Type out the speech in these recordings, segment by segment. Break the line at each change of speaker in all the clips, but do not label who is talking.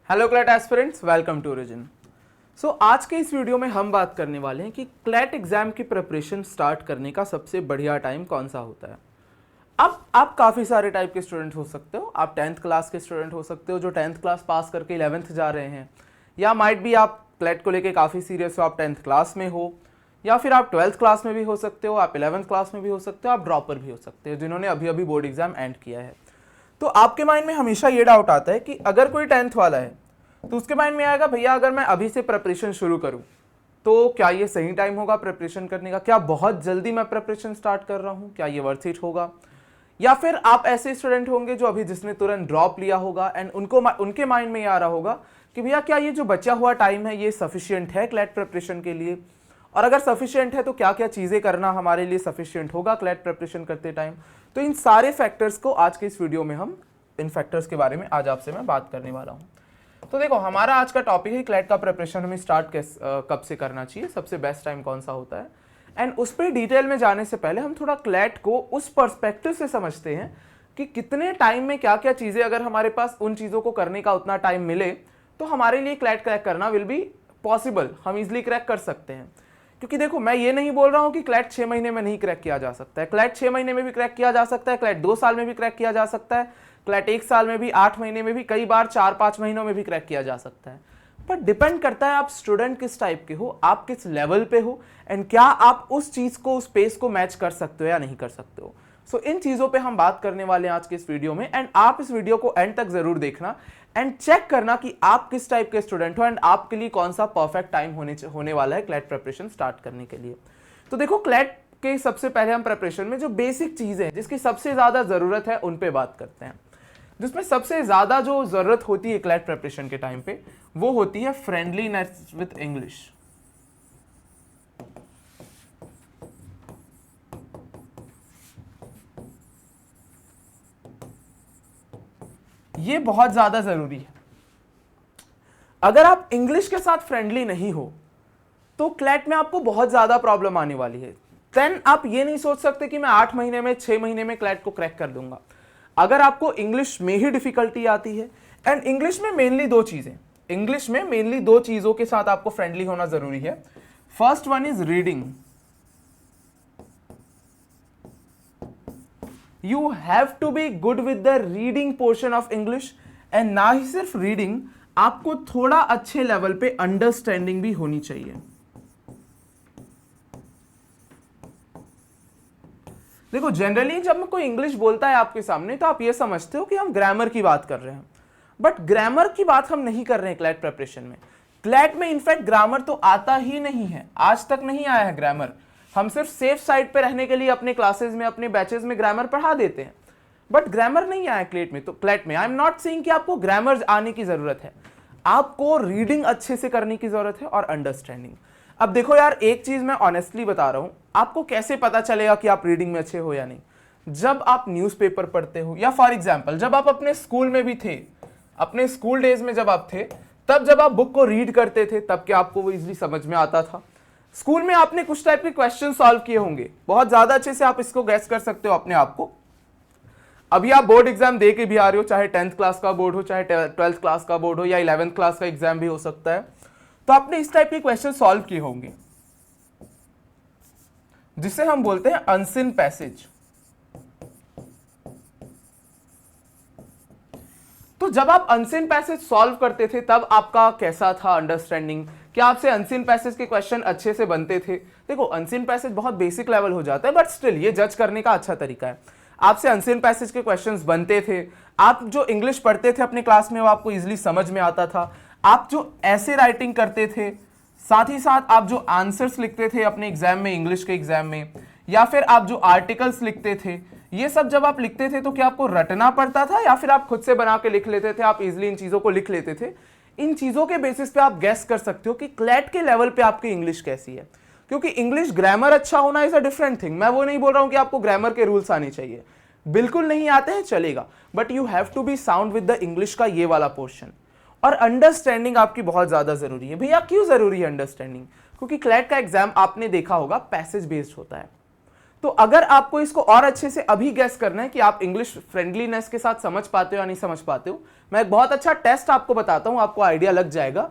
Hello CLAT aspirants, welcome to Origin. आज के इस वीडियो में हम बात करने वाले हैं कि क्लैट एग्जाम की प्रिपरेशन स्टार्ट करने का सबसे बढ़िया टाइम कौन सा होता है। अब आप काफ़ी सारे टाइप के स्टूडेंट हो सकते हो। आप 10th क्लास के स्टूडेंट हो सकते हो जो 10th क्लास पास करके 11th जा रहे हैं, या माइट भी आप क्लैट को लेके काफ़ी सीरियस हो, आप 10th क्लास में हो, या फिर आप 12th क्लास में भी हो सकते हो, आप 11th क्लास में भी हो सकते हो, आप ड्रॉपर भी हो सकते हो जिन्होंने अभी अभी बोर्ड एग्जाम एंड किया है। तो आपके माइंड में हमेशा ये डाउट आता है कि अगर कोई 10th वाला है तो उसके माइंड में आएगा, भैया अगर मैं अभी से प्रिपरेशन शुरू करूं तो क्या ये सही टाइम होगा प्रिपरेशन करने का? क्या बहुत जल्दी मैं प्रिपरेशन स्टार्ट कर रहा हूं? क्या ये वर्थ इट होगा? या फिर आप ऐसे स्टूडेंट होंगे जो अभी जिसने तुरंत ड्रॉप लिया होगा एंड उनके माइंड में ये आ रहा होगा कि भैया क्या ये जो बचा हुआ टाइम है ये सफिशियंट है क्लैट प्रिपरेशन के लिए, और अगर सफिशियंट है तो क्या क्या चीज़ें करना हमारे लिए सफिशियंट होगा क्लैट प्रिपरेशन करते टाइम। तो इन सारे फैक्टर्स को आज के इस वीडियो में हम इन फैक्टर्स के बारे में आज आपसे मैं बात करने वाला हूँ। तो देखो, हमारा आज का टॉपिक है क्लैट का प्रिपरेशन हमें स्टार्ट कब से करना चाहिए, सबसे बेस्ट टाइम कौन सा होता है। एंड उस पर डिटेल में जाने से पहले हम थोड़ा क्लैट को उस पर्सपेक्टिव से समझते हैं कि कितने टाइम में क्या क्या चीज़ें, अगर हमारे पास उन चीज़ों को करने का उतना टाइम मिले तो हमारे लिए क्लैट क्रैक करना विल बी पॉसिबल, हम इजिली क्रैक कर सकते हैं। क्योंकि देखो, मैं ये नहीं बोल रहा हूँ कि क्लैट 6 महीने में नहीं क्रैक किया जा सकता है। क्लैट 6 महीने में भी क्रैक किया जा सकता है, क्लैट 2 साल में भी क्रैक किया जा सकता है, क्लैट 1 साल में भी, 8 महीने में भी, कई बार 4-5 महीनों में भी क्रैक किया जा सकता है। पर डिपेंड करता है आप स्टूडेंट किस टाइप के हो, आप किस लेवल पे हो, एंड क्या आप उस चीज़ को, उस पेस को मैच कर सकते हो या नहीं कर सकते हो। इन चीज़ों पे हम बात करने वाले हैं आज के इस वीडियो में। एंड आप इस वीडियो को एंड तक जरूर देखना एंड चेक करना कि आप किस टाइप के स्टूडेंट हो एंड आपके लिए कौन सा परफेक्ट टाइम होने वाला है क्लैट प्रिपरेशन स्टार्ट करने के लिए। तो देखो, क्लैट के सबसे पहले हम प्रिपरेशन में जो बेसिक चीज़ें हैं जिसकी सबसे ज़्यादा ज़रूरत है उन पे बात करते हैं। जिसमें सबसे ज़्यादा जो ज़रूरत होती है क्लैट प्रिपरेशन के टाइम पे वो होती है फ्रेंडलीनेस विथ इंग्लिश। ये बहुत ज़्यादा ज़रूरी है। अगर आप इंग्लिश के साथ फ्रेंडली नहीं हो तो क्लैट में आपको बहुत ज़्यादा प्रॉब्लम आने वाली है। देन आप ये नहीं सोच सकते कि मैं 8 महीने में, 6 महीने में क्लैट को क्रैक कर दूंगा। अगर आपको इंग्लिश में ही डिफिकल्टी आती है, एंड इंग्लिश में मेनली दो चीज़ों के साथ आपको फ्रेंडली होना ज़रूरी है। First one is reading. You have to be good with the reading portion of English, and ना ही सिर्फ रीडिंग, आपको थोड़ा अच्छे लेवल पे अंडरस्टैंडिंग भी होनी चाहिए। देखो, जनरली जब कोई इंग्लिश बोलता है आपके सामने तो आप ये समझते हो कि हम ग्रामर की बात कर रहे हैं, बट ग्रामर की बात हम नहीं कर रहे हैं क्लैट प्रिपरेशन में। क्लैट में इनफैक्ट ग्रामर तो आता ही नहीं है, आज तक नहीं आया है ग्रामर। हम सिर्फ सेफ साइड पे रहने के लिए अपने क्लासेस में, अपने बैचेस में ग्रामर पढ़ा देते हैं, बट ग्रामर नहीं आया क्लैट में। तो क्लैट में आई एम नॉट सेइंग कि आपको ग्रामर आने की जरूरत है, आपको रीडिंग अच्छे से करने की जरूरत है और अंडरस्टैंडिंग। अब देखो यार, एक चीज मैं ऑनेस्टली बता रहा हूं, आपको कैसे पता चलेगा कि आप रीडिंग में अच्छे हो या नहीं? जब आप न्यूज़पेपर पढ़ते हो, या फॉर एग्जांपल जब आप अपने स्कूल में भी थे, अपने स्कूल डेज में जब आप थे, तब जब आप बुक को रीड करते थे तब क्या आपको वो इजीली समझ में आता था? स्कूल में आपने कुछ टाइप के क्वेश्चन सॉल्व किए होंगे, बहुत ज्यादा अच्छे से आप इसको गैस कर सकते हो अपने आप को। अभी आप बोर्ड एग्जाम दे के भी आ रहे हो, चाहे 10th क्लास का बोर्ड हो, चाहे 12th क्लास का बोर्ड हो, या 11th क्लास का एग्जाम भी हो सकता है, तो आपने इस टाइप के क्वेश्चन सॉल्व किए होंगे जिसे हम बोलते हैं अनसीन पैसेज। तो जब आप अनसीन पैसेज सॉल्व करते थे तब आपका कैसा था अंडरस्टैंडिंग? क्या आपसे अनसीन पैसेज के क्वेश्चन अच्छे से बनते थे? देखो, अनसीन पैसेज बहुत बेसिक लेवल हो जाता है, बट स्टिल ये जज करने का अच्छा तरीका है। आपसे अनसीन पैसेज के क्वेश्चंस बनते थे, आप जो इंग्लिश पढ़ते थे अपने क्लास में वो आपको इजीली समझ में आता था, आप जो ऐसे राइटिंग करते थे, साथ ही साथ आप जो आंसर्स लिखते थे अपने एग्जाम में, इंग्लिश के एग्जाम में, या फिर आप जो आर्टिकल्स लिखते थे, ये सब जब आप लिखते थे तो क्या आपको रटना पड़ता था या फिर आप खुद से बना के लिख लेते थे? आप इजीली इन चीज़ों को लिख लेते थे। इन चीज़ों के बेसिस पे आप गैस कर सकते हो कि क्लैट के लेवल पे आपकी इंग्लिश कैसी है। क्योंकि इंग्लिश ग्रामर अच्छा होना इज अ डिफरेंट थिंग। मैं वो नहीं बोल रहा हूँ कि आपको ग्रामर के रूल्स आने चाहिए, बिल्कुल नहीं आते हैं चलेगा, but you have to be sound with the English का ये वाला पोर्शन। और अंडरस्टैंडिंग आपकी बहुत ज़्यादा ज़रूरी है। भैया क्यों ज़रूरी है अंडरस्टैंडिंग? क्योंकि क्लैट का एग्जाम आपने देखा होगा पैसेज बेस्ड होता है। तो अगर आपको इसको और अच्छे से अभी गैस करना है कि आप इंग्लिश फ्रेंडलीनेस के साथ समझ पाते हो या नहीं समझ पाते हो, मैं एक बहुत अच्छा टेस्ट आपको बताता हूं, आपको आइडिया लग जाएगा।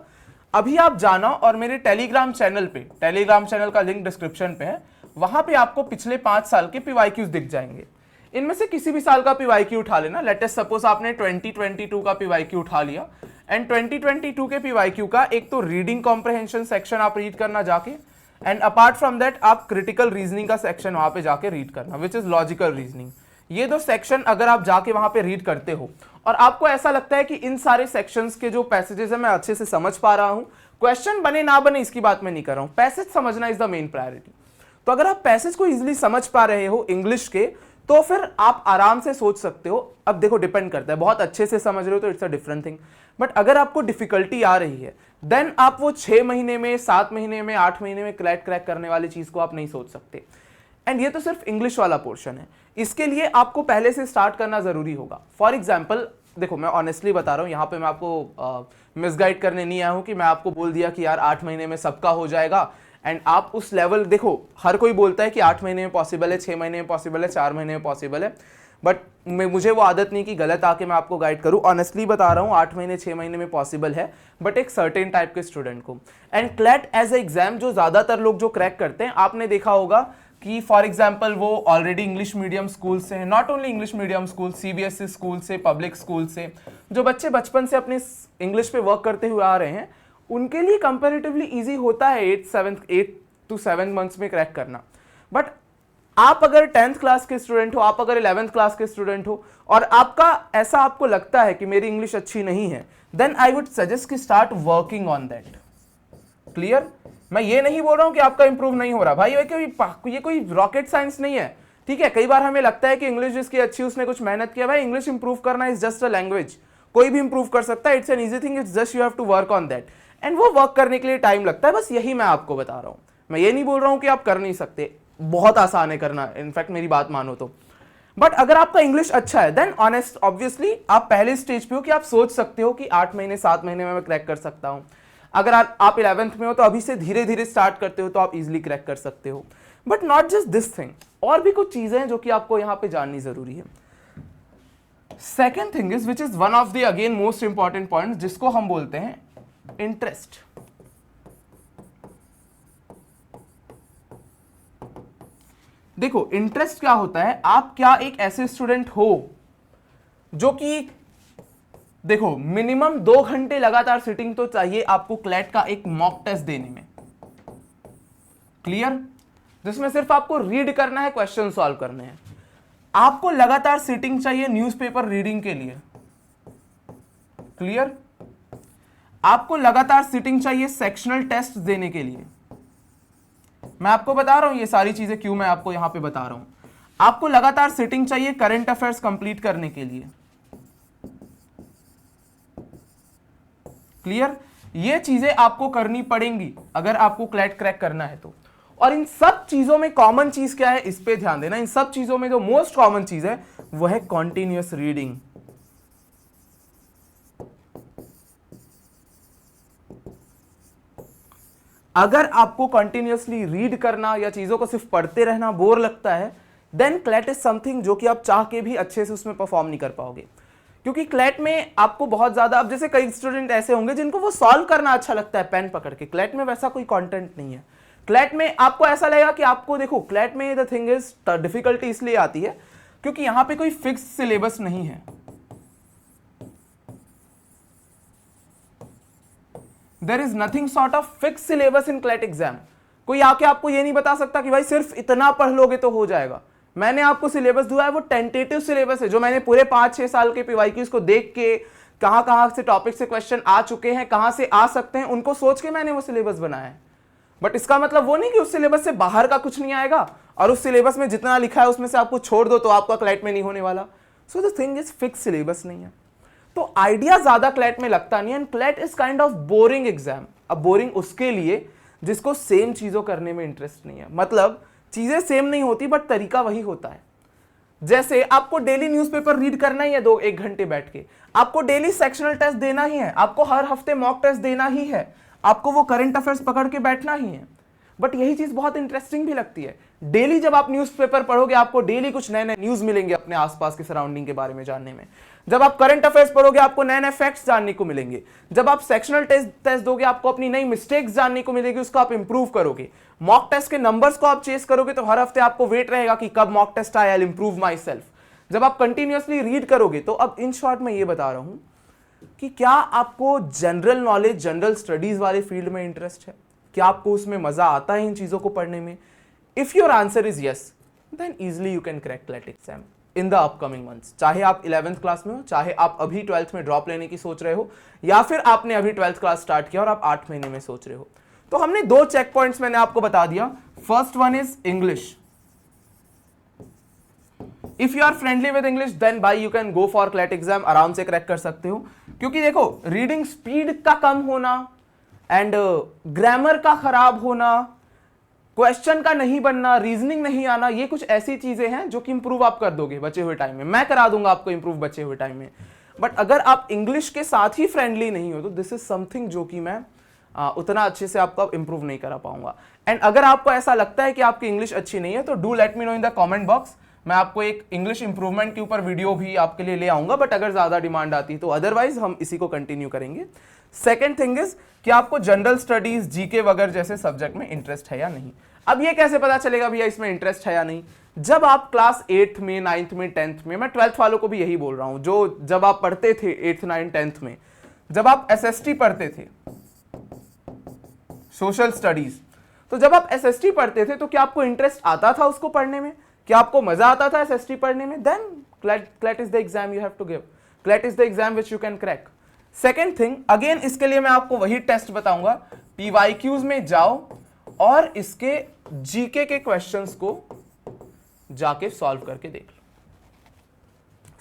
अभी आप जाना और मेरे टेलीग्राम चैनल पे, टेलीग्राम चैनल का लिंक डिस्क्रिप्शन पे है, वहां पे आपको पिछले 5 साल के पीवाईक्यूज दिख जाएंगे। इनमें से किसी भी साल का पीवाईक्यू उठा लेना। लेटेस्ट सपोज आपने 2022 का पीवाईक्यू उठा लिया, एंड 2022 के पीवाईक्यू का एक तो रीडिंग कॉम्प्रहेंशन सेक्शन आप रीड करना जाके, एंड अपार्ट फ्रॉम दैट आप क्रिटिकल रीजनिंग का सेक्शन वहां पे जाके रीड करना, विच इज लॉजिकल रीजनिंग। ये दो सेक्शन अगर आप जाके वहां पे रीड करते हो और आपको ऐसा लगता है कि इन सारे सेक्शंस के जो पैसेजेस है मैं अच्छे से समझ पा रहा हूं, क्वेश्चन बने ना बने इसकी बात मैं नहीं कर रहा हूं, पैसेज समझना इज द मेन प्रायोरिटी। तो अगर आप पैसेज को इजीली समझ पा रहे हो इंग्लिश के, तो फिर आप आराम से सोच सकते हो। अब देखो डिपेंड करता है, बहुत अच्छे से समझ रहे हो तो it's a different thing, but अगर आपको डिफिकल्टी आ रही है देन आप वो 6 महीने में, 7 महीने में, 8 महीने में क्लैट क्रैक करने वाली चीज को आप नहीं सोच सकते। एंड ये तो सिर्फ इंग्लिश वाला पोर्शन है, इसके लिए आपको पहले से स्टार्ट करना जरूरी होगा। फॉर एग्जाम्पल देखो, मैं ऑनेस्टली बता रहा हूँ, यहाँ पे मैं आपको मिसगाइड करने नहीं आया हूँ कि मैं आपको बोल दिया कि यार 8 महीने में सबका हो जाएगा एंड आप उस लेवल, देखो हर कोई बोलता है कि 8 महीने में पॉसिबल है, 6 महीने में पॉसिबल है, 4 महीने में पॉसिबल है, बट मुझे वो आदत नहीं कि गलत आके मैं आपको गाइड करूं। ऑनेस्टली बता रहा हूं 8 महीने 6 महीने में पॉसिबल है, बट एक सर्टेन टाइप के स्टूडेंट को। And CLAT as a exam जो ज्यादातर लोग जो क्रैक करते हैं, आपने देखा होगा कि फॉर एग्जाम्पल वो ऑलरेडी इंग्लिश मीडियम स्कूल से है, not only English medium school, CBSE school से, पब्लिक स्कूल से, जो बच्चे बचपन से अपने इंग्लिश पे वर्क करते हुए आ रहे हैं, उनके लिए कंपेरेटिवली ईजी होता है 8 to 7 मंथ्स में क्रैक करना। बट आप अगर 10th क्लास के स्टूडेंट हो, आप अगर 11th क्लास के स्टूडेंट हो और आपका ऐसा आपको लगता है कि मेरी इंग्लिश अच्छी नहीं है, देन आई वुड सजेस्ट कि start working on that. Clear? मैं ये नहीं बोल रहा हूं कि आपका इंप्रूव नहीं हो रहा भाई, ये कोई रॉकेट साइंस नहीं है, ठीक है। कई बार हमें लगता है कि इंग्लिश जिसकी अच्छी उसने कुछ मेहनत किया, भाई इंग्लिश इंप्रूव करना इज जस्ट अ लैंग्वेज, कोई भी इंप्रूव कर सकता है, it's an easy thing, it's just you have to work on that. And वो वर्क करने के लिए टाइम लगता है, बस यही मैं आपको बता रहा हूं। मैं ये नहीं बोल रहा हूं कि आप कर नहीं सकते, बहुत आसान है करना, इनफैक्ट मेरी बात मानो तो। बट अगर आपका इंग्लिश अच्छा है देन ऑनेस्ट ऑब्वियसली आप पहले स्टेज पे हो कि आप सोच सकते हो कि 8 महीने 7 महीने में मैं क्रैक कर सकता हूं। अगर आप 11th में हो तो अभी से धीरे धीरे स्टार्ट करते हो तो आप इजिली क्रैक कर सकते हो। But not just this thing, और भी कुछ चीजें हैं जो कि आपको यहां पे जाननी जरूरी है। Second thing is, which is one of the again most important point, जिसको हम बोलते हैं इंटरेस्ट। देखो इंटरेस्ट क्या होता है, आप क्या एक ऐसे स्टूडेंट हो जो कि, देखो मिनिमम 2 घंटे लगातार सिटिंग तो चाहिए आपको क्लैट का एक मॉक टेस्ट देने में। क्लियर? जिसमें सिर्फ आपको रीड करना है, क्वेश्चन सॉल्व करने हैं। आपको लगातार सिटिंग चाहिए न्यूज़पेपर रीडिंग के लिए। क्लियर? आपको लगातार सिटिंग चाहिए सेक्शनल टेस्ट देने के लिए। मैं आपको बता रहा हूं ये सारी चीजें क्यों मैं आपको यहां पे बता रहा हूं। आपको लगातार सिटिंग चाहिए करंट अफेयर्स कंप्लीट करने के लिए। क्लियर? ये चीजें आपको करनी पड़ेंगी अगर आपको क्लैट क्रैक करना है तो। और इन सब चीजों में कॉमन चीज क्या है, इस पे ध्यान देना। इन सब चीजों में जो मोस्ट कॉमन चीज है वो है कॉन्टिन्यूअस रीडिंग। अगर आपको कंटिन्यूअसली रीड करना या चीजों को सिर्फ पढ़ते रहना बोर लगता है, देन क्लैट इज समथिंग जो कि आप चाह के भी अच्छे से उसमें परफॉर्म नहीं कर पाओगे। क्योंकि क्लैट में आपको बहुत ज्यादा, अब जैसे कई स्टूडेंट ऐसे होंगे जिनको वो सॉल्व करना अच्छा लगता है पेन पकड़ के, क्लैट में वैसा कोई कंटेंट नहीं है। क्लैट में आपको ऐसा लगेगा कि आपको, देखो क्लैट में द थिंग इज डिफिकल्टी इसलिए आती है क्योंकि यहां पे कोई फिक्स सिलेबस नहीं है। There is nothing sort of fix syllabus in CLAT exam. कोई आके आपको ये नहीं बता सकता कि भाई सिर्फ इतना पढ़ लोगे तो हो जाएगा। मैंने आपको सिलेबस दिया है, वो टेंटेटिव सिलेबस है जो मैंने पूरे 5-6 साल के पीवाईक्यूज को देख के, कहां से टॉपिक से क्वेश्चन आ चुके हैं, कहां से आ सकते हैं, उनको सोच के मैंने वो सिलेबस बनाया है। बट इसका मतलब वो नहीं कि उस सिलेबस से बाहर का कुछ नहीं आएगा और उस सिलेबस में जितना लिखा है उसमें से आपको छोड़ दो तो आपका क्लैट में नहीं होने वाला। So the thing is fix syllabus नहीं है, तो आइडिया ज्यादा क्लैट में लगता नहीं है। And CLAT is kind of boring exam. अब बोरिंग उसके लिए जिसको सेम चीजों करने में इंटरेस्ट नहीं है, मतलब चीजें सेम नहीं होती बट तरीका वही होता है। जैसे आपको डेली न्यूज़पेपर रीड करना ही है 2-1 घंटे बैठ के, आपको डेली सेक्शनल टेस्ट देना ही है, आपको हर हफ्ते मॉक टेस्ट देना ही है, आपको वो करंट अफेयर्स पकड़ के बैठना ही है। बट यही चीज बहुत इंटरेस्टिंग भी लगती है। डेली जब आप न्यूज़पेपर पढ़ोगे आपको डेली कुछ नए नए न्यूज मिलेंगे अपने आसपास के सराउंडिंग के बारे में जानने में। जब आप करंट अफेयर्स पढ़ोगे आपको नए नए फैक्ट्स जानने को मिलेंगे। जब आप सेक्शनल टेस्ट दोगे आपको अपनी नई मिस्टेक्स जानने को मिलेगी, उसको आप इंप्रूव करोगे। मॉक टेस्ट के नंबर्स को आप चेस करोगे तो हर हफ्ते आपको वेट रहेगा कि कब मॉक टेस्ट आए, I will improve my self. जब आप कंटिन्यूअसली रीड करोगे तो अब इन शॉर्ट में ये बता रहा हूं कि क्या आपको जनरल नॉलेज, जनरल स्टडीज वाले फील्ड में इंटरेस्ट है? क्या आपको उसमें मजा आता है इन चीजों को पढ़ने में? If your answer is yes, then easily you can crack CLAT exam in the upcoming months. चाहे आप 11th क्लास में हो, चाहे आप अभी 12th में ड्रॉप लेने की सोच रहे हो, या फिर आपने अभी 12th क्लास स्टार्ट किया और आप 8 महीने में सोच रहे हो। तो हमने 2 चेक पॉइंट्स मैंने आपको बता दिया। First one is English. If you are friendly with English then भाई you can go for CLAT exam, आराम से क्रैक कर सकते हो। क्योंकि देखो, रीडिंग स्पीड का कम होना एंड ग्रामर का खराब होना, क्वेश्चन का नहीं बनना, रीजनिंग नहीं आना, ये कुछ ऐसी चीजें हैं जो कि इंप्रूव आप कर दोगे बचे हुए टाइम में। मैं करा दूंगा आपको इंप्रूव बचे हुए टाइम में। बट अगर आप इंग्लिश के साथ ही फ्रेंडली नहीं हो तो दिस इज समथिंग जो कि मैं उतना अच्छे से आपको इंप्रूव नहीं करा पाऊंगा। एंड अगर आपको ऐसा लगता है कि आपकी इंग्लिश अच्छी नहीं है तो do let me know in the comment box. मैं आपको एक इंग्लिश इंप्रूवमेंट के ऊपर वीडियो भी आपके लिए ले आऊंगा, बट अगर ज्यादा डिमांड आती है तो अदरवाइज हम इसी को कंटिन्यू करेंगे। सेकेंड थिंग इज कि आपको जनरल स्टडीज, जीके वगैरह जैसे सब्जेक्ट में इंटरेस्ट है या नहीं। अब ये कैसे पता चलेगा भैया इसमें इंटरेस्ट है या नहीं? जब आप क्लास 8th में, 9th में, 10th में, मैं 12th वालों को भी यही बोल रहा हूं, जो जब आप पढ़ते थे 8th, 9th, 10th में, जब आप एसएसटी पढ़ते थे, सोशल स्टडीज, तो जब आप एसएसटी पढ़ते थे तो क्या आपको इंटरेस्ट आता था उसको पढ़ने में? क्या आपको मजा आता था एसएसटी पढ़ने में? Then CLAT is the exam you have to give. CLAT is the exam which you can crack. Second thing, again इसके लिए मैं आपको वही टेस्ट बताऊंगा। पीवाईक्यूज में जाओ और इसके जीके के क्वेश्चंस को जाके सॉल्व करके देख लो,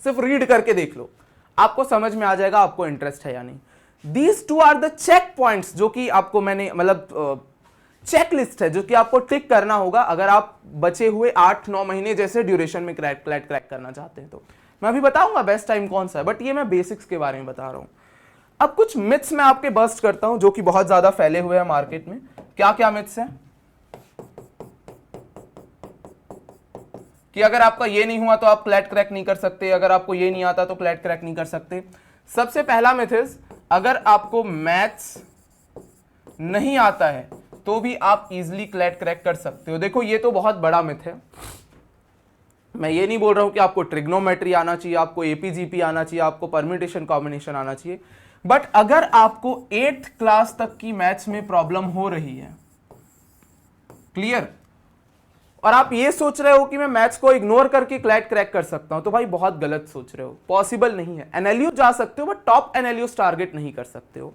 सिर्फ रीड करके देख लो, आपको समझ में आ जाएगा आपको इंटरेस्ट है या नहीं। These 2 are the check points जो कि आपको मैंने मतलब चेक लिस्ट है जो कि आपको टिक करना होगा अगर आप बचे हुए 8-9 महीने जैसे ड्यूरेशन में क्लैट करना चाहते हैं। तो मैं अभी बताऊंगा बेस्ट टाइम कौन सा है, बट ये मैं बेसिक्स के बारे में बता रहा हूं। अब कुछ मिथ्स मैं आपके बस्ट करता हूं जो कि बहुत ज्यादा फैले हुए हैं मार्केट में। क्या क्या मिथ्स हैं? कि अगर आपका ये नहीं हुआ तो आप क्लैट क्रैक नहीं कर सकते, अगर आपको ये नहीं आता तो क्लैट क्रैक नहीं कर सकते। सबसे पहला मिथ इज, अगर आपको मैथ्स नहीं आता है तो भी आप इजीली क्लैट क्रैक कर सकते हो। देखो ये तो बहुत बड़ा मिथ है। मैं ये नहीं बोल रहा हूं कि आपको ट्रिग्नोमेट्री आना चाहिए, आपको एपीजीपी आना चाहिए, आपको परम्यूटेशन कॉम्बिनेशन आना चाहिए, बट अगर आपको 8th क्लास तक की मैथ्स में प्रॉब्लम हो रही है, क्लियर, और आप ये सोच रहे हो कि मैं मैथ्स को इग्नोर करके क्लैट क्रैक कर सकता हूं, तो भाई बहुत गलत सोच रहे हो। पॉसिबल नहीं है। एनएलयू जा सकते हो बट टॉप एनएलयू टारगेट नहीं कर सकते हो।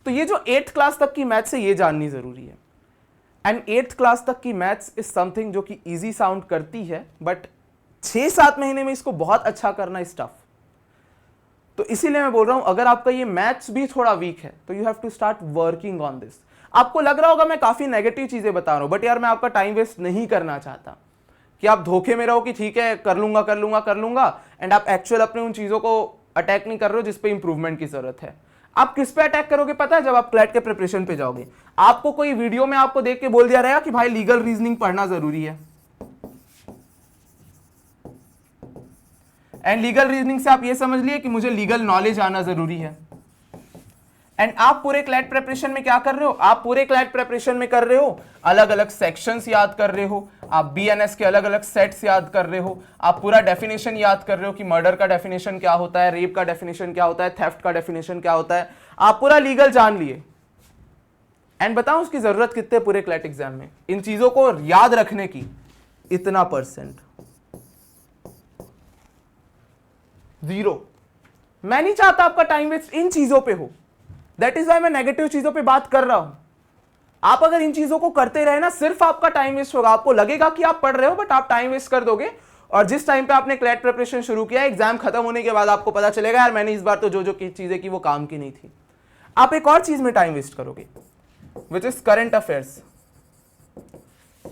तो ये जो 8th क्लास तक की मैथ्स है ये जाननी जरूरी है। एंड 8th क्लास तक की मैथ्स इज समथिंग जो कि इजी साउंड करती है, बट 6-7 महीने में इसको बहुत अच्छा करना इज टफ। तो इसीलिए मैं बोल रहा हूं अगर आपका ये मैथ्स भी थोड़ा वीक है तो you have to start working on this. आपको लग रहा होगा मैं काफी नेगेटिव चीजें बता रहा हूं, बट यार मैं आपका टाइम वेस्ट नहीं करना चाहता कि आप धोखे में रहो कि ठीक है कर लूंगा एंड आप एक्चुअल अपने उन चीजों को अटैक नहीं कर रहे हो जिस पे इंप्रूवमेंट की जरूरत है। आप किस पे अटैक करोगे पता है? जब आप क्लैट के प्रिपरेशन पे जाओगे, आपको कोई वीडियो में आपको देख के बोल दिया रहेगा कि भाई लीगल रीजनिंग पढ़ना जरूरी है, एंड लीगल रीजनिंग से आप ये समझ लिए कि मुझे लीगल नॉलेज आना जरूरी है। एंड आप पूरे क्लैट प्रिपरेशन में क्या कर रहे हो? आप पूरे क्लैट प्रिपरेशन में कर रहे हो अलग अलग सेक्शंस याद कर रहे हो, आप बीएनएस के अलग अलग सेट्स याद कर रहे हो, आप पूरा डेफिनेशन याद कर रहे हो कि मर्डर का डेफिनेशन क्या होता है, रेप का डेफिनेशन क्या होता है, थेफ्ट का डेफिनेशन क्या होता है, आप पूरा लीगल जान लिए। एंड बताओ उसकी जरूरत कितने पूरे क्लैट एग्जाम में इन चीजों को याद रखने की? इतना %, 0। मैं नहीं चाहता आपका टाइम वेस्ट इन चीजों पे हो। दैट इज वाई मैं नेगेटिव चीजों पे बात कर रहा हूं। आप अगर इन चीजों को करते रहे ना, सिर्फ आपका टाइम वेस्ट होगा। आपको लगेगा कि आप पढ़ रहे हो बट आप टाइम वेस्ट कर दोगे, और जिस टाइम पे आपने क्लैट प्रिपरेशन शुरू किया, एग्जाम खत्म होने के बाद आपको पता चलेगा यार मैंने इस बार तो जो चीजें की वो काम की नहीं थी। आप एक और चीज में टाइम वेस्ट करोगे विच इज करंट अफेयर्स।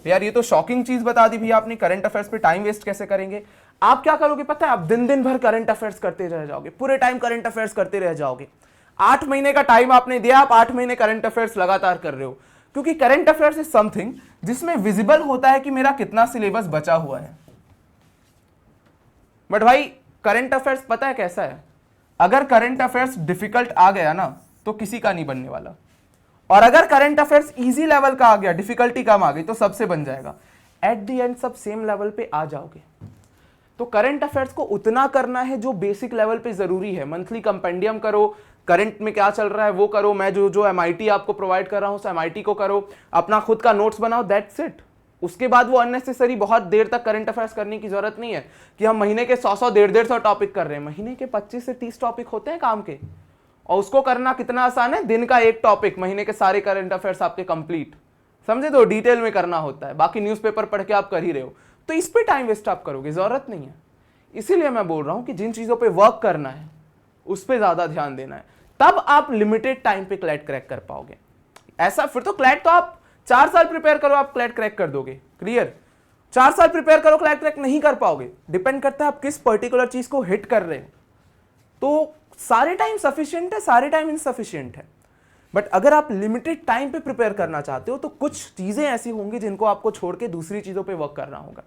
यार ये तो शॉकिंग चीज बता दी भैया आपने, करंट अफेयर्स पे टाइम वेस्ट कैसे करेंगे? आप क्या करोगे पता है? आप दिन भर करंट अफेयर्स करते रह जाओगे, पूरे टाइम करंट अफेयर्स करते रह जाओगे। 8 महीने का टाइम आपने दिया, आप 8 महीने करंट अफेयर्स लगातार कर रहे हो। क्योंकि करंट अफेयर्स इज समथिंग जिसमें विजिबल होता है कि मेरा कितना सिलेबस बचा हुआ है। बट भाई करंट अफेयर्स पता है कैसा है, अगर करंट अफेयर्स डिफिकल्ट आ गया ना तो किसी का नहीं बनने वाला, और अगर करंट अफेयर्स इजी लेवल का आ गया, डिफिकल्टी कम आ गई, तो सबसे बन जाएगा। एट द एंड सब सेम लेवल पे आ जाओगे। तो करंट अफेयर्स को उतना करना है जो बेसिक लेवल पे जरूरी है। मंथली कंपेंडियम करो, करंट में क्या चल रहा है वो करो, मैं जो एमआईटी आपको प्रोवाइड कर रहा हूं एमआईटी को करो, अपना खुद का नोट्स बनाओ, दैट्स इट। उसके बाद वो अननेसेसरी बहुत देर तक करंट अफेयर्स करने की जरूरत नहीं है कि हम महीने के 100 150 टॉपिक कर रहे हैं। महीने के 25 से 30 टॉपिक होते हैं काम के, और उसको करना कितना आसान है, दिन का एक टॉपिक, महीने के सारे करंट अफेयर्स आपके कंप्लीट। समझे? तो डिटेल में करना होता है, बाकी न्यूज़पेपर पढ़ के आप कर ही रहे हो, तो इस पे टाइम वेस्ट आप करोगे, जरूरत नहीं है। इसीलिए मैं बोल रहा हूं कि जिन चीजों पे वर्क करना है उस पे ज्यादा ध्यान देना है, तब आप लिमिटेड टाइम पे क्लैट क्रैक कर पाओगे। ऐसा फिर तो क्लैट तो आप 4 साल प्रिपेयर करो, आप क्लैट क्रैक कर दोगे, क्लियर। 4 साल प्रिपेयर करो, क्लैट क्रैक नहीं कर पाओगे। डिपेंड करता है आप किस पर्टिकुलर चीज को हिट कर रहे हो। तो सारे टाइम सफिशिएंट है, सारे टाइम इनसफिशिएंट है। बट अगर आप लिमिटेड टाइम पे प्रिपेयर करना चाहते हो तो कुछ चीजें ऐसी होंगी जिनको आपको छोड़ के दूसरी चीजों पे वर्क करना होगा।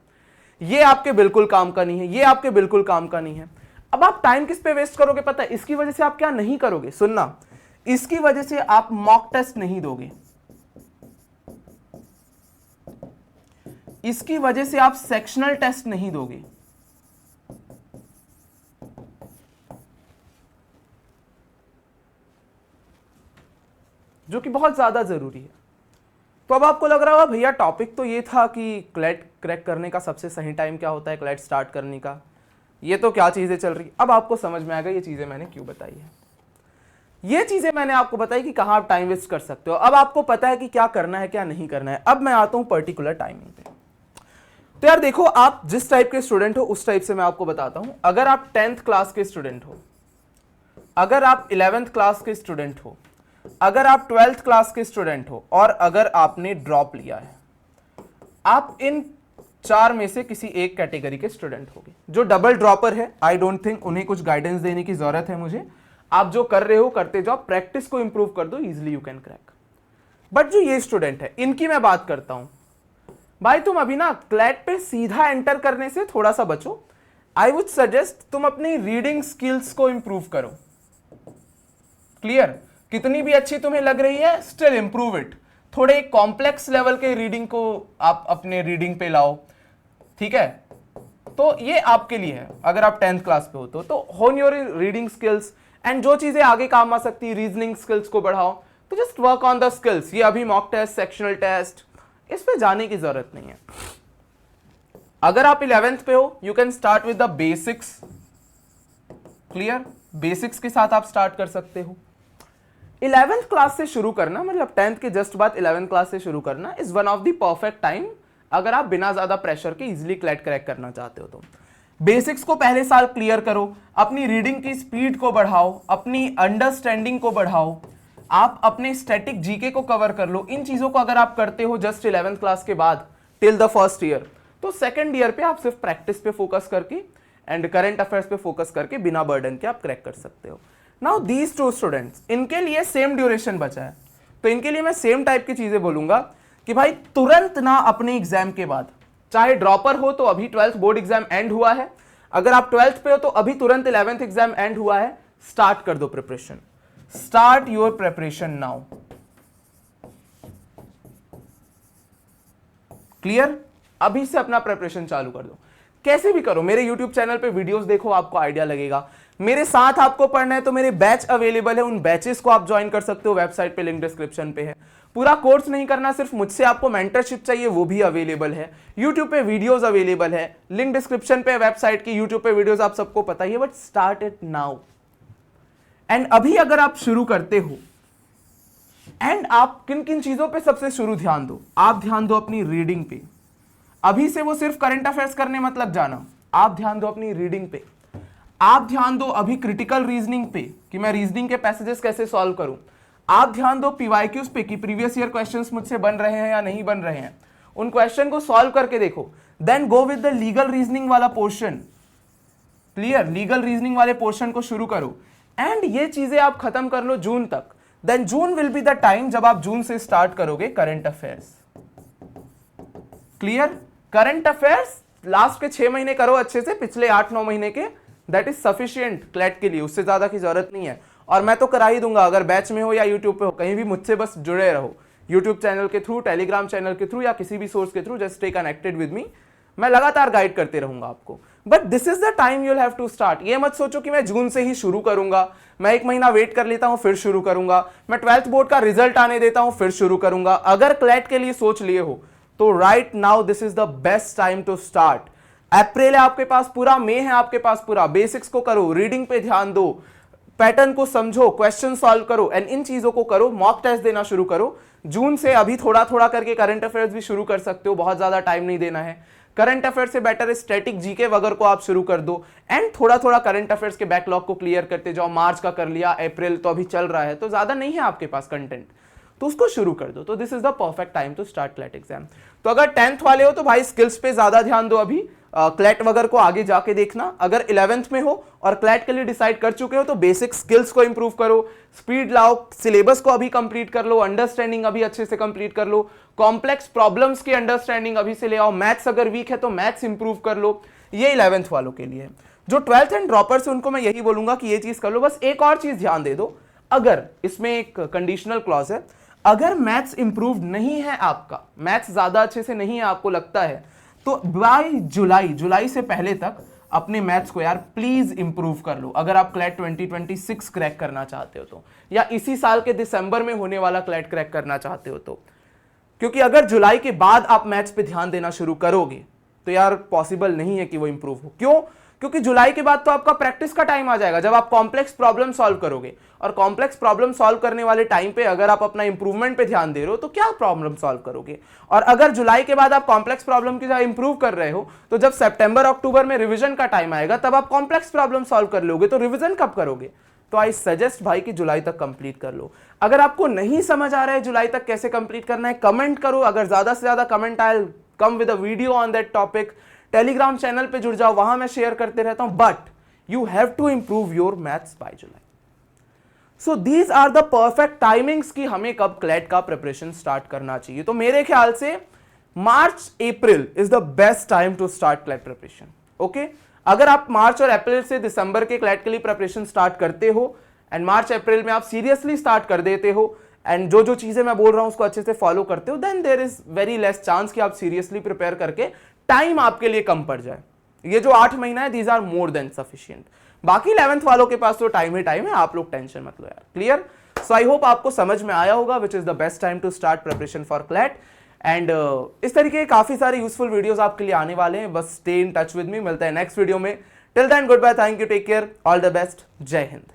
ये आपके बिल्कुल काम का नहीं है, ये आपके बिल्कुल काम का नहीं है। अब आप टाइम किस पे वेस्ट करोगे पता है? इसकी वजह से आप क्या नहीं करोगे, सुनना, इसकी वजह से आप मॉक टेस्ट नहीं दोगे, इसकी वजह से आप सेक्शनल टेस्ट नहीं दोगे, जो कि बहुत ज्यादा जरूरी है। तो अब आपको लग रहा होगा भैया टॉपिक तो ये था कि क्लैट क्रैक करने का सबसे सही टाइम क्या होता है, क्लैट स्टार्ट करने का, ये तो क्या चीजें चल रही। अब आपको समझ में आएगा ये चीजें मैंने क्यों बताई है। ये चीजें मैंने आपको बताई कि कहां आप टाइम वेस्ट कर सकते हो। अब आपको पता है कि क्या करना है क्या नहीं करना है। अब मैं आता हूं पर्टिकुलर टाइमिंग पे। तो यार देखो, आप जिस टाइप के स्टूडेंट हो उस टाइप से मैं आपको बताता हूं। अगर आप 10th क्लास के स्टूडेंट हो, अगर आप 11th क्लास के स्टूडेंट हो, अगर आप 12th क्लास के स्टूडेंट हो, और अगर आपने ड्रॉप लिया है, आप इन 4 में से किसी एक कैटेगरी के स्टूडेंट होंगे। जो डबल ड्रॉपर है, आई डोंट थिंक उन्हें कुछ गाइडेंस देने की जरूरत है मुझे। आप जो कर रहे हो करते जाओ, प्रैक्टिस को इंप्रूव कर दो, easily you can crack. But जो ये स्टूडेंट है, इनकी मैं बात करता हूं। भाई तुम अभी ना क्लैट पे सीधा एंटर करने से थोड़ा सा बचो। आई वुड सजेस्ट तुम अपनी रीडिंग स्किल्स को इंप्रूव करो। क्लियर? कितनी भी अच्छी तुम्हें लग रही है, स्टिल इंप्रूव इट। थोड़े कॉम्प्लेक्स लेवल के रीडिंग को आप अपने रीडिंग पे लाओ, ठीक है? तो ये आपके लिए है। अगर आप 10th क्लास पे हो तो होन योर रीडिंग स्किल्स, एंड जो चीजें आगे काम आ सकती है, रीजनिंग स्किल्स को बढ़ाओ। तो just work on the skills. ये अभी मॉक टेस्ट, सेक्शनल टेस्ट, इस पे जाने की जरूरत नहीं है। अगर आप 11th पे हो, you can start with the basics. Clear? Basics के साथ आप स्टार्ट कर सकते हो। 11th क्लास से शुरू करना, मतलब 10th के जस्ट बाद 11th क्लास से शुरू करना is one of the perfect time, अगर आप बिना ज्यादा प्रेशर के इजीली क्लैट क्रैक करना चाहते हो। तो बेसिक्स को पहले साल क्लियर करो, अपनी रीडिंग की स्पीड को बढ़ाओ, अपनी अंडरस्टैंडिंग को बढ़ाओ, आप अपने स्टैटिक जीके को कवर कर लो। इन चीजों को अगर आप करते हो जस्ट 11th क्लास के बाद टिल द फर्स्ट ईयर, तो सेकेंड ईयर पे आप सिर्फ प्रैक्टिस पे फोकस करके एंड करंट अफेयर्स पे फोकस करके बिना बर्डन के आप क्रैक कर सकते हो। नाउ दीज 2 स्टूडेंट्स, इनके लिए सेम ड्यूरेशन बचा है, तो इनके लिए मैं सेम टाइप की चीजें बोलूंगा कि भाई तुरंत ना अपने एग्जाम के बाद, चाहे ड्रॉपर हो तो अभी 12th बोर्ड एग्जाम एंड हुआ है, अगर आप 12th पे हो तो अभी तुरंत 11th एग्जाम एंड हुआ है, स्टार्ट कर दो preparation. Start your preparation now. Clear? अभी से अपना प्रिपरेशन चालू कर दो। कैसे भी करो, मेरे YouTube चैनल पे वीडियोस देखो, आपको आइडिया लगेगा। मेरे साथ आपको पढ़ना है तो मेरे बैच अवेलेबल है, उन बैचेस को आप ज्वाइन कर सकते हो, वेबसाइट पे लिंक डिस्क्रिप्शन पे है। पूरा कोर्स नहीं करना, सिर्फ मुझसे आपको मेंटरशिप चाहिए, वो भी अवेलेबल है। YouTube पे वीडियोस अवेलेबल है, लिंक डिस्क्रिप्शन पे वेबसाइट की, YouTube पे वीडियोस आप सबको पता ही है, but start it now. And अभी अगर आप शुरू करते हो, एंड आप किन किन चीजों पे सबसे शुरू ध्यान दो, आप ध्यान दो अपनी रीडिंग पे। अभी से वो सिर्फ करंट अफेयर्स करने मत लग जाना, आप ध्यान दो अपनी रीडिंग पे। आप ध्यान दो अभी क्रिटिकल रीजनिंग पे कि मैं रीजनिंग के पैसेजेस कैसे सॉल्व करूं। आप ध्यान दो पीवाईक्यूज पे कि प्रीवियस ईयर क्वेश्चंस मुझसे बन रहे हैं या नहीं बन रहे हैं, उन क्वेश्चन को सॉल्व करके देखो। Then go with the legal reasoning वाला पोर्शन। क्लियर? लीगल रीजनिंग वाले पोर्शन को शुरू करो, एंड ये चीजें आप खत्म कर लो जून तक। Then June will be the time जब आप जून से स्टार्ट करोगे current affairs. Clear? Current affairs last के 6 महीने करो अच्छे से, पिछले 8-9 महीने के, दैट इज सफिशिएंट क्लैट के लिए, उससे ज्यादा की जरूरत नहीं है। और मैं तो करा ही दूंगा, अगर बैच में हो या यूट्यूब पे हो, कहीं भी मुझसे बस जुड़े रहो, यूट्यूब चैनल के थ्रू, टेलीग्राम चैनल के थ्रू या किसी भी सोर्स के through, just stay connected with me, मैं लगातार गाइड करते रहूंगा आपको। But this is the time you have to start. ये मत सोचो कि मैं जून से ही शुरू करूंगा, मैं 1 महीना वेट कर लेता हूं फिर शुरू करूंगा, मैं 12th बोर्ड का रिजल्ट आने देता हूं फिर शुरू करूंगा। अगर क्लैट के लिए सोच लिए हो तो right now this is the best time to start. April है आपके पास पूरा, मई है आपके पास पूरा, बेसिक्स को करो, रीडिंग पे ध्यान दो, पैटर्न को समझो, क्वेश्चन सॉल्व करो एंड इन चीजों को करो, मॉक टेस्ट देना शुरू करो। जून से अभी थोड़ा थोड़ा करके करंट अफेयर्स भी शुरू कर सकते हो, बहुत ज्यादा टाइम नहीं देना है। करंट अफेयर से बेटर स्टैटिक जीके वगैरह को आप शुरू कर दो एंड थोड़ा थोड़ा करंट अफेयर्स के बैकलॉग को क्लियर करते जाओ। मार्च का कर लिया, अप्रैल तो अभी चल रहा है तो ज्यादा नहीं है आपके पास कंटेंट, तो उसको शुरू कर दो। तो this is the perfect time to start CLAT exam. तो अगर 10th वाले हो तो भाई स्किल्स पे ज्यादा ध्यान दो, अभी क्लैट वगैरह को आगे जाके देखना। अगर 11th में हो और क्लैट के लिए डिसाइड कर चुके हो तो बेसिक स्किल्स को इंप्रूव करो, स्पीड लाओ, सिलेबस को अभी कंप्लीट कर लो, अंडरस्टैंडिंग अभी अच्छे से कंप्लीट कर लो, कॉम्प्लेक्स प्रॉब्लम्स की अंडरस्टैंडिंग अभी से ले आओ, मैथ्स अगर वीक है तो मैथ्स इंप्रूव कर लो। ये 11th वालों के लिए है। जो 12th एंड ड्रॉपर्स है उनको मैं यही बोलूंगा कि ये चीज कर लो। बस एक और चीज ध्यान दे दो, अगर इसमें एक कंडीशनल क्लॉज है, अगर मैथ्स इंप्रूव नहीं है आपका, मैथ्स ज्यादा अच्छे से नहीं है आपको लगता है, तो बाय जुलाई से पहले तक अपने मैथ्स को यार प्लीज इंप्रूव कर लो। अगर आप क्लैट 2026 क्रैक करना चाहते हो तो, या इसी साल के दिसंबर में होने वाला क्लैट क्रैक करना चाहते हो तो, क्योंकि अगर जुलाई के बाद आप मैथ्स पे ध्यान देना शुरू करोगे तो यार पॉसिबल नहीं है कि वो इंप्रूव हो। क्यों? क्योंकि जुलाई के बाद तो आपका प्रैक्टिस का टाइम आ जाएगा, जब आप कॉम्प्लेक्स प्रॉब्लम सॉल्व करोगे। और कॉम्प्लेक्स प्रॉब्लम सॉल्व करने वाले टाइम पे अगर आप अपना इंप्रूवमेंट पे ध्यान दे रहे हो तो क्या प्रॉब्लम सॉल्व करोगे? और अगर जुलाई के बाद आप कॉम्प्लेक्स प्रॉब्लम की जगह इंप्रूव कर रहे हो तो जब सितंबर अक्टूबर में रिवीजन का टाइम आएगा तब आप कॉम्प्लेक्स प्रॉब्लम सॉल्व कर लोगे, तो रिवीजन कब करोगे? तो आई सजेस्ट भाई कि जुलाई तक कंप्लीट कर लो। अगर आपको नहीं समझ आ रहा है जुलाई तक कैसे कंप्लीट करना है, कमेंट करो। अगर ज्यादा से ज्यादा कमेंट आए, come with a video on that topic. Telegram channel पे जुड़ जाओ, वहां मैं शेयर करते रहता हूं। But you have to improve your maths by July. So these are the perfect timings कि हमें कब क्लैट का प्रिपरेशन स्टार्ट करना चाहिए। तो मेरे ख्याल से March April is the best time to start CLAT preparation. Okay, अगर आप मार्च और अप्रैल से दिसंबर के क्लैट के लिए प्रिपरेशन स्टार्ट करते हो एंड मार्च अप्रैल में आप सीरियसली स्टार्ट कर देते हो एंड जो जो चीजें मैं बोल रहा हूं उसको अच्छे से फॉलो करते हो, then there is very less chance कि आप सीरियसली प्रिपेयर करके टाइम आपके लिए कम पड़ जाए। ये जो 8 महीना है, these are more than sufficient. बाकी 11th वालों के पास तो टाइम ही टाइम है, आप लोग टेंशन मत लो यार। क्लियर? सो आई होप आपको समझ में आया होगा which is the best time to start preparation for CLAT. And इस तरीके के काफी सारे यूजफुल वीडियोस आपके लिए आने वाले हैं। बस stay in touch with me. मिलता है नेक्स्ट वीडियो में। Till then goodbye, thank you, take care, all the best, जय हिंद।